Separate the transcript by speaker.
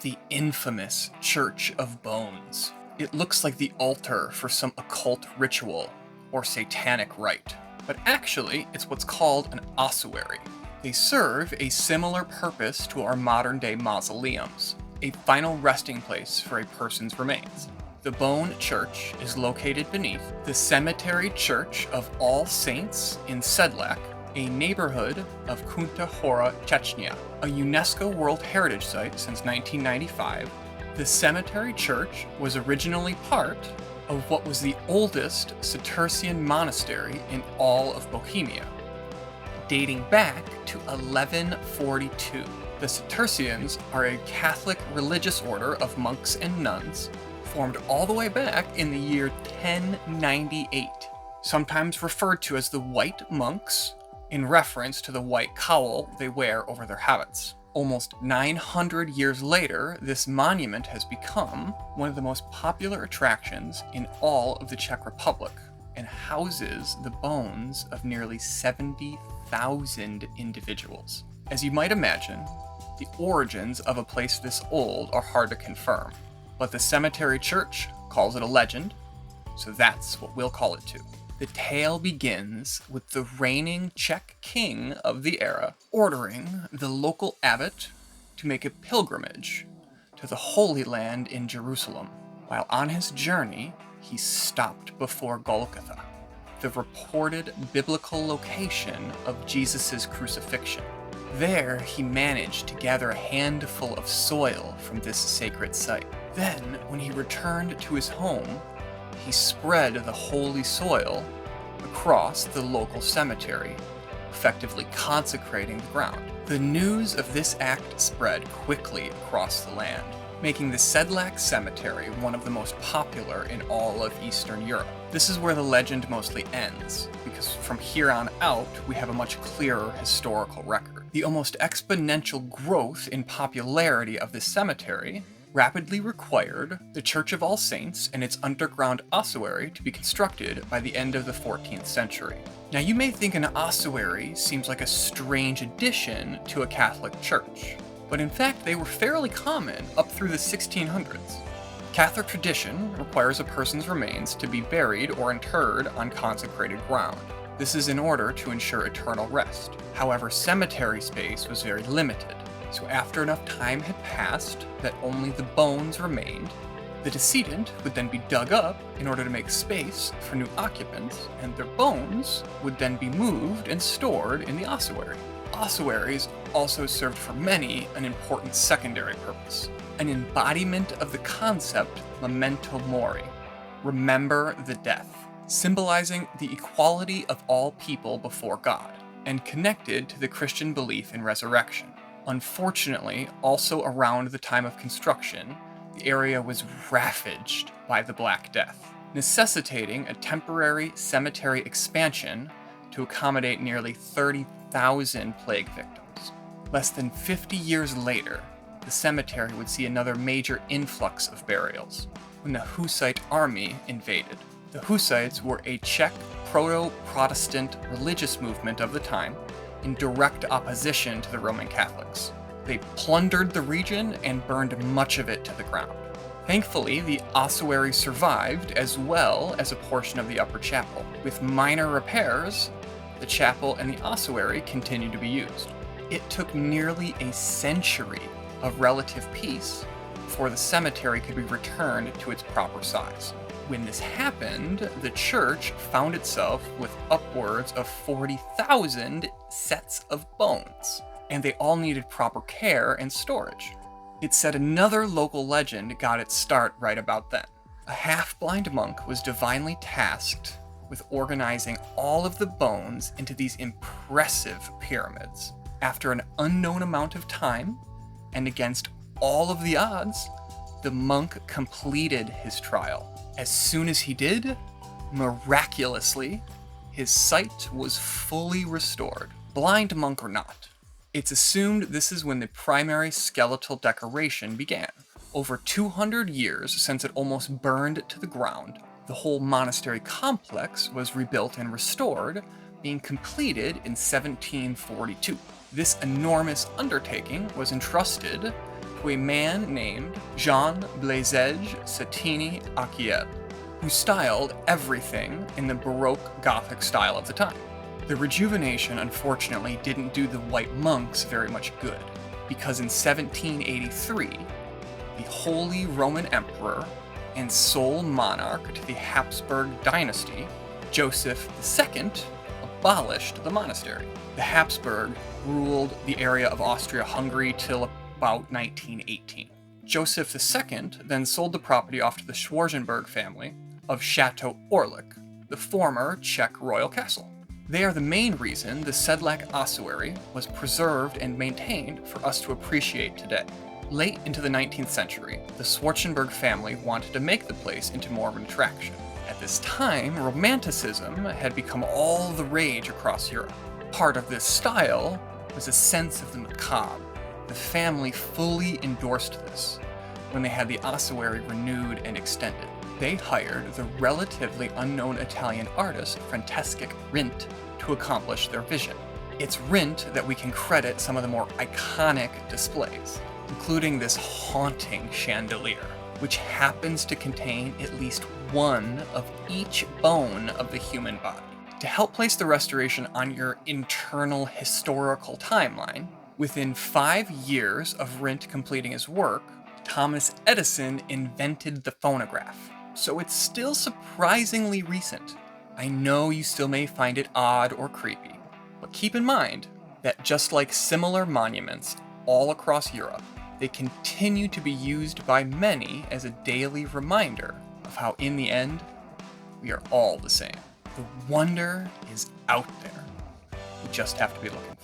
Speaker 1: the infamous Church of Bones. It looks like the altar for some occult ritual or satanic rite, but actually it's what's called an ossuary. They serve a similar purpose to our modern-day mausoleums, a final resting place for a person's remains. The Bone Church is located beneath the Cemetery Church of All Saints in Sedlak, a neighborhood of Kutná Hora, Chechnya, a UNESCO World Heritage Site since 1995. The cemetery church was originally part of what was the oldest Cistercian monastery in all of Bohemia, dating back to 1142. The Cistercians are a Catholic religious order of monks and nuns formed all the way back in the year 1098, sometimes referred to as the White Monks, in reference to the white cowl they wear over their habits. Almost 900 years later, this monument has become one of the most popular attractions in all of the Czech Republic and houses the bones of nearly 70,000 individuals. As you might imagine, the origins of a place this old are hard to confirm, but the cemetery church calls it a legend, so that's what we'll call it too. The tale begins with the reigning Czech king of the era ordering the local abbot to make a pilgrimage to the Holy Land in Jerusalem. While on his journey, he stopped before Golgotha, the reported biblical location of Jesus' crucifixion. There, he managed to gather a handful of soil from this sacred site. Then, when he returned to his home, he spread the holy soil across the local cemetery, effectively consecrating the ground. The news of this act spread quickly across the land, making the Sedlak Cemetery one of the most popular in all of Eastern Europe. This is where the legend mostly ends, because from here on out, we have a much clearer historical record. The almost exponential growth in popularity of this cemetery rapidly required the Church of All Saints and its underground ossuary to be constructed by the end of the 14th century. Now you may think an ossuary seems like a strange addition to a Catholic church, but in fact they were fairly common up through the 1600s. Catholic tradition requires a person's remains to be buried or interred on consecrated ground. This is in order to ensure eternal rest. However, cemetery space was very limited. So after enough time had passed that only the bones remained, the decedent would then be dug up in order to make space for new occupants, and their bones would then be moved and stored in the ossuary. Ossuaries also served for many an important secondary purpose, an embodiment of the concept memento mori, remember the death, symbolizing the equality of all people before God, and connected to the Christian belief in resurrection. Unfortunately, also around the time of construction, the area was ravaged by the Black Death, necessitating a temporary cemetery expansion to accommodate nearly 30,000 plague victims. Less than 50 years later, the cemetery would see another major influx of burials when the Hussite army invaded. The Hussites were a Czech proto-Protestant religious movement of the time, in direct opposition to the Roman Catholics. They plundered the region and burned much of it to the ground. Thankfully, the ossuary survived, as well as a portion of the upper chapel. With minor repairs, the chapel and the ossuary continued to be used. It took nearly a century of relative peace before the cemetery could be returned to its proper size. When this happened, the church found itself with upwards of 40,000 sets of bones, and they all needed proper care and storage. It's said another local legend got its start right about then. A half-blind monk was divinely tasked with organizing all of the bones into these impressive pyramids. After an unknown amount of time, and against all of the odds, the monk completed his trial. As soon as he did, miraculously, his sight was fully restored, blind monk or not. It's assumed this is when the primary skeletal decoration began. Over 200 years since it almost burned to the ground, the whole monastery complex was rebuilt and restored, being completed in 1742. This enormous undertaking was entrusted to to a man named Jean Blaise Satini Akiel, who styled everything in the Baroque Gothic style of the time. The rejuvenation, unfortunately, didn't do the white monks very much good, because in 1783, the Holy Roman Emperor and sole monarch to the Habsburg dynasty, Joseph II, abolished the monastery. The Habsburg ruled the area of Austria-Hungary till about 1918. Joseph II then sold the property off to the Schwarzenberg family of Chateau Orlik, the former Czech royal castle. They are the main reason the Sedlak ossuary was preserved and maintained for us to appreciate today. Late into the 19th century, the Schwarzenberg family wanted to make the place into more of an attraction. At this time, Romanticism had become all the rage across Europe. Part of this style was a sense of the macabre. The family fully endorsed this when they had the ossuary renewed and extended. They hired the relatively unknown Italian artist Francesca Rint to accomplish their vision. It's Rint that we can credit some of the more iconic displays, including this haunting chandelier, which happens to contain at least one of each bone of the human body. To help place the restoration on your internal historical timeline, within 5 years of Rint completing his work, Thomas Edison invented the phonograph. So it's still surprisingly recent. I know you still may find it odd or creepy, but keep in mind that just like similar monuments all across Europe, they continue to be used by many as a daily reminder of how, in the end, we are all the same. The wonder is out there. We just have to be looking for it.